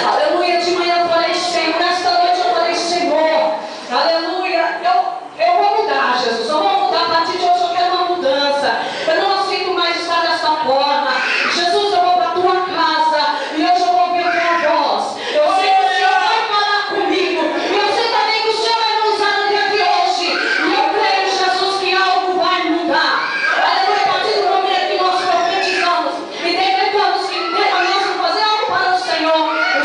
Aleluia. De manhã eu falei, Senhor, nesta noite eu falei, Senhor, aleluia, eu vou mudar, Jesus, eu vou mudar. A partir de hoje eu quero uma mudança. Eu não aceito mais estar desta forma. Jesus, eu vou para a tua casa e hoje eu vou ouvir a tua voz. Eu sei que o Senhor vai falar comigo e eu sei também que o Senhor vai me usar no dia de hoje. E eu creio, Jesus, que algo vai mudar. Aleluia. A partir do momento que nós profetizamos e decretamos que nós vamos fazer algo para o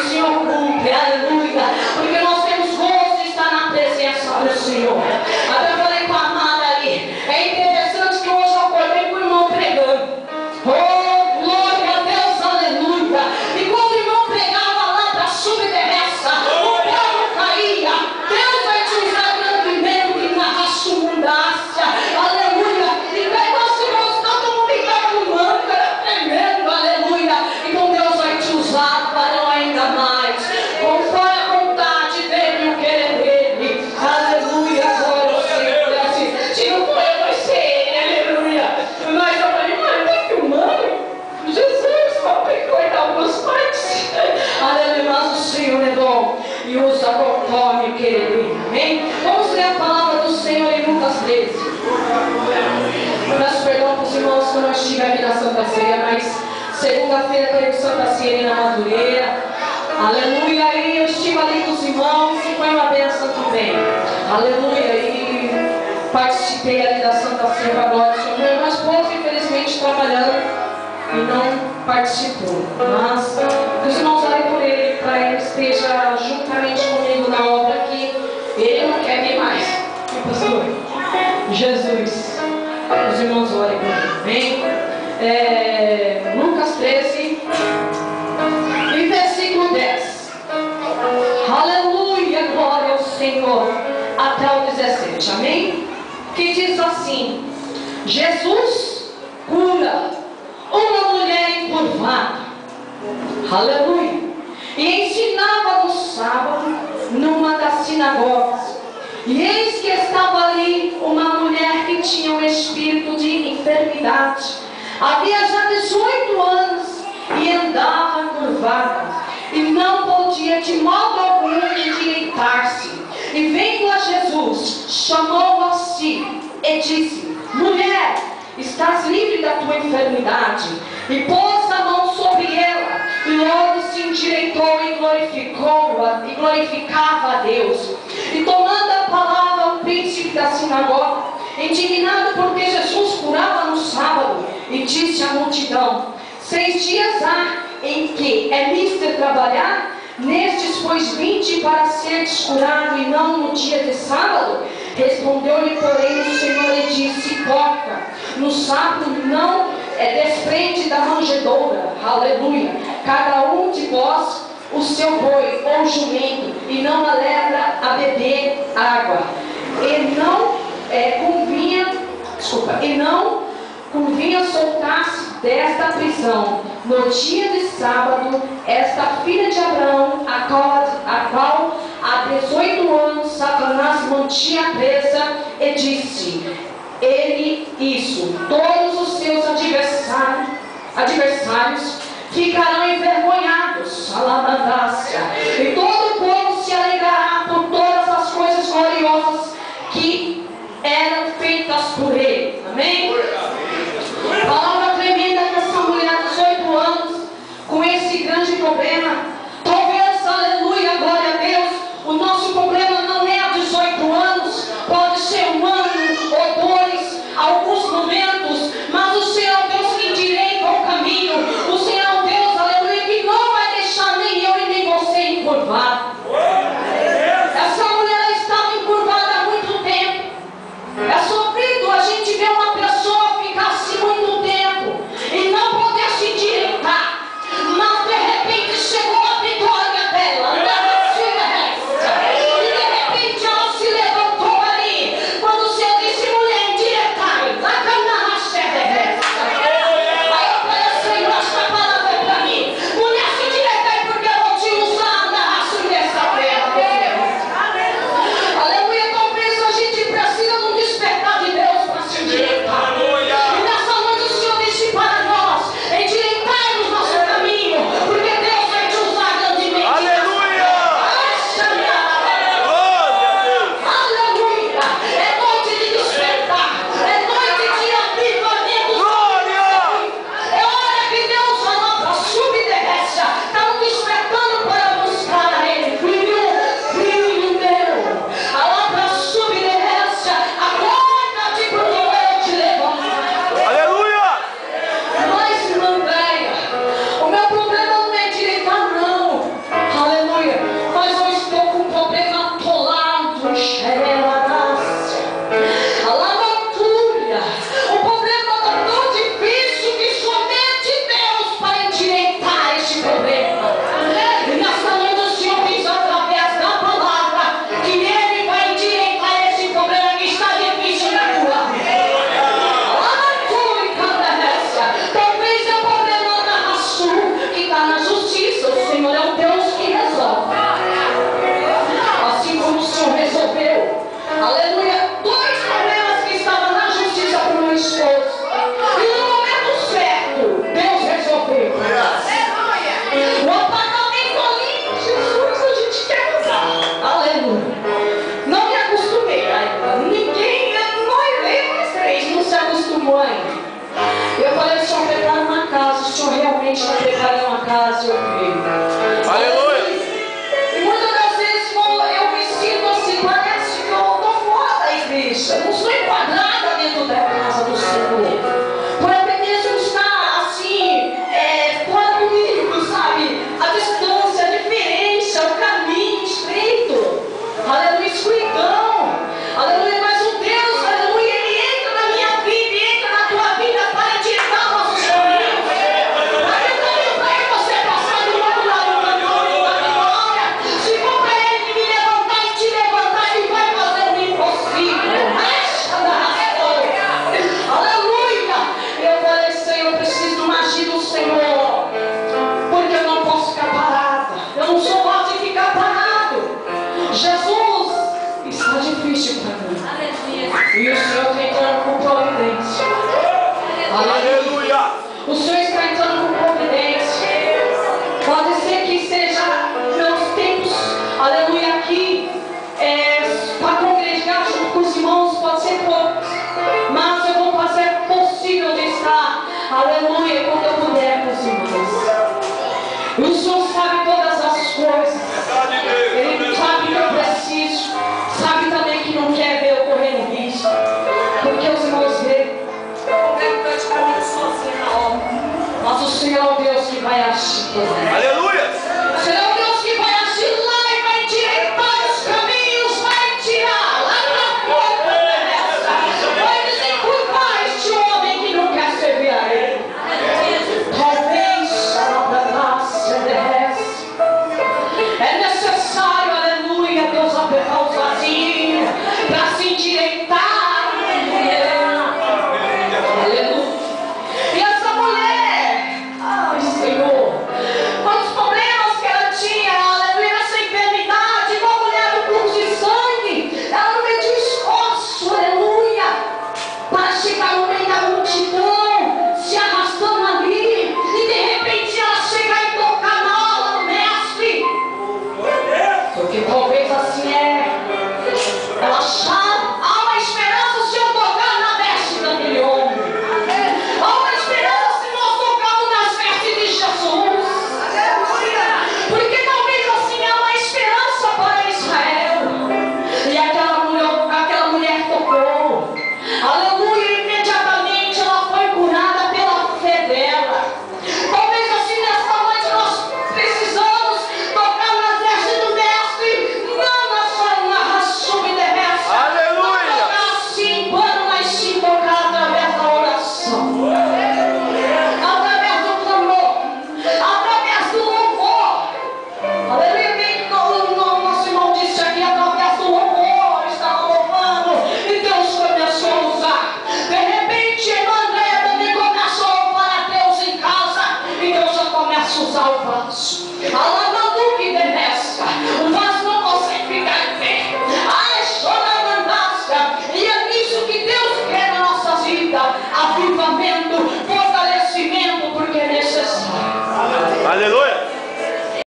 Senhor cumpre. Aleluia. Porque nós temos gosto de estar na presença do Senhor. Até eu falei com a amada ali. É interessante que hoje eu acordei com o irmão pregando. Oh, glória a Deus, aleluia. E quando o irmão pregava lá para subterressa, o povo caía. Deus vai te usar grandemente na abundância. Aleluia. E daí nós irmãos, todo mundo ficava no manto, era tremendo, aleluia. Então Deus vai te usar para ainda mais. Conforme a vontade dele e o querer dele. Aleluia, glória ao Senhor. É assim, se não for eu, vai ser ele, aleluia. Mas eu falei, mãe, tá filmando? Jesus, papai, cuidar dos pais. Aleluia, mas o Senhor é bom e usa conforme o querer dele. Amém? Vamos ler a palavra do Senhor em Lucas 13. Eu peço perdão para os irmãos que eu não estive aqui na Santa Ceia, mas segunda-feira teve Santa Ceia ali na Madureira. Aleluia, e eu estive ali com os irmãos e foi uma bênção também. Aleluia, e participei ali da Santa Ceia para a glória do Senhor. Meu esposo, infelizmente, trabalhando e não participou. Mas os irmãos orem por ele, para ele esteja juntamente comigo na obra aqui. Ele não quer vir mais. E pastor, Jesus, os irmãos orem por ele. Amém? Lucas 13. E versículo 10. Aleluia, glória ao Senhor. Até o 17, amém? Que diz assim: Jesus cura uma mulher encurvada. Aleluia. E ensinava no sábado numa das sinagogas. E eis que estava ali uma mulher que tinha um espírito de enfermidade. Havia já 18 anos e andava curvada, e não podia de modo algum endireitar-se. E vendo a Jesus, chamou-o a si e disse: mulher, estás livre da tua enfermidade. E pôs a mão sobre ela, e logo se endireitou e glorificava a Deus. E tomando a palavra o príncipe da sinagoga, indignado porque Jesus curava no sábado, e disse à multidão: 6 dias há em que é mister trabalhar? Nestes, pois, 20 para seres curado, e não no dia de sábado? Respondeu-lhe, porém, o Senhor e disse: hipócrita, no sábado não desprende da manjedoura. Aleluia. Cada um de vós o seu boi ou jumento, e não a leva a beber água. E não convinha soltar-se desta prisão no dia de sábado esta filha de Abraão, a qual há 18 anos Satanás mantinha presa, e disse ele isso: todos os seus adversários ficarão envergonhados, alabandácia, e todo o povo se alegrará por todas as coisas gloriosas que eram feitas por ele. Amém? Palavra tremenda dessa mulher de 18 anos, com esse grande problema. Aleluia. 2 problemas que estavam na justiça para o meu esposo. E no momento certo, Deus resolveu. O apartamento ali, Jesus, a gente quer casar. Aleluia. Não me acostumei ainda. Ninguém, nós 3 não se acostumou ainda. Eu falei, o Senhor prepara uma casa. O Senhor realmente está preparando uma casa. Eu creio. Aleluia. E muitas das vezes eu me sinto assim, parece que eu estou fora da igreja. Eu não sou enquadrada dentro da casa do Senhor. Por até mesmo estar assim, fora comigo, sabe? A distância, a diferença, o caminho estreito. Aleluia, escuridão. Aleluia, mas o Deus, aleluia, Ele entra na minha vida e entra na tua vida para te dar nossos caminhos. Para você passar do outro lado da glória. Se for para Ele me levantar e te levantar, Ele vai fazer o impossível. Aleluia. Eu falei, Senhor, eu preciso de uma ajuda do Senhor. Porque eu não posso ficar parada. Eu não sou voz de ficar parado. Jesus, está difícil para mim. E o Senhor está entrando com providência. Aleluia. O Senhor está entrando com providência. Pode ser que seja meus tempos, aleluia, aqui, para congregar junto com os irmãos, pode ser poucos. Mas eu vou fazer o possível de estar, aleluia, quando eu puder com os irmãos. E o Senhor sabe todas as coisas. Ele sabe que eu preciso. Sabe também que não quer ver eu correndo risco. Porque os irmãos veem. Mas o Senhor é o Deus que vai agir. Aleluia.